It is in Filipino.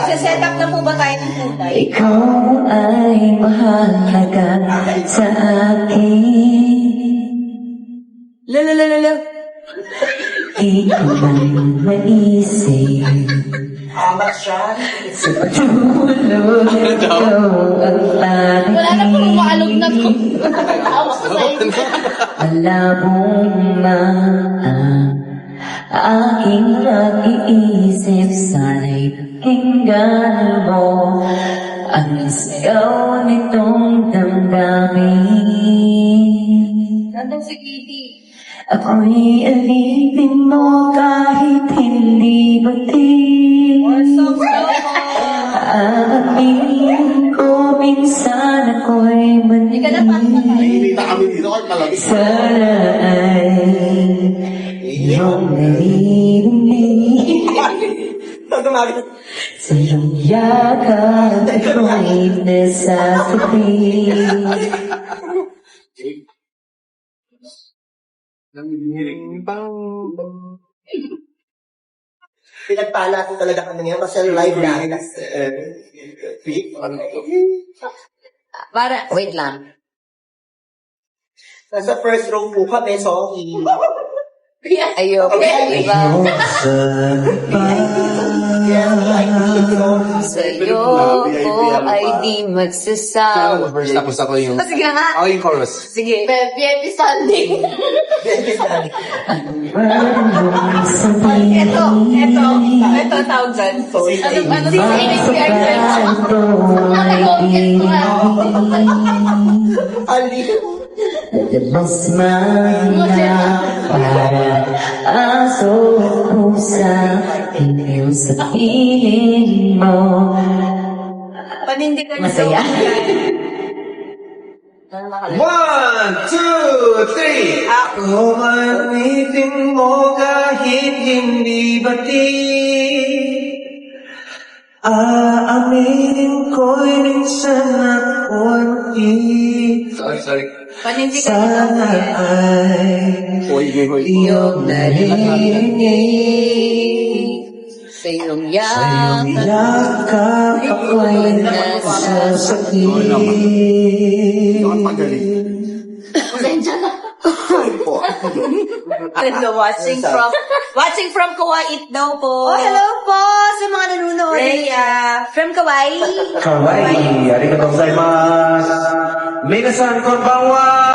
Isa-set up na po ba tayo ng kulay? Ikaw ay mahalaga sa akin. Lalalala. Di ko man maisip Amat siya. sa pagtulog ikaw ang aking Wala na po maalog na po. Awa ko sa inyo. malabong aking nag-iisip. Sana'y pakinggan mo ang sigaw nitong damdamin. Nandun si Kitty. Ako'y alipin mo kahit hindi batin. Aaminin ko minsan ako'y Hindi ka na pa. Nainita kami dito kahit malamig. sana ay iyong naririnig. Sa iyong yakap ako'y nasasapit. Pinagpala ko talaga kami ngayon kasi live na. Para, wait lang. Nasa first row po kami, sorry. Ayoko, diba? Sa'yo ko ay di magsasawa. Verse tapos ako yung... Sige na nga. Ako yung chorus. Sige. Happy Sunday. Ito, tawag dyan. Ano sa Mas mana para aso at pusa, hindi sa piling mo. Panindigan niyo. Masaya. 1, 2, 3! Ako manitin mo kahit hindi bati. Aaminin ko'y minsan ako'y mati. Sorry. Panindigan Sana ay iyong narinig. Sa iyong Sa'yong yakap ako'y nasasakit. Hello, watching from Kuwait daw po. Oh, hello po sa mga nanonood. Rhea, from Kauai. Kawaii, arigatou gozaimasu. Minasan konbanwa.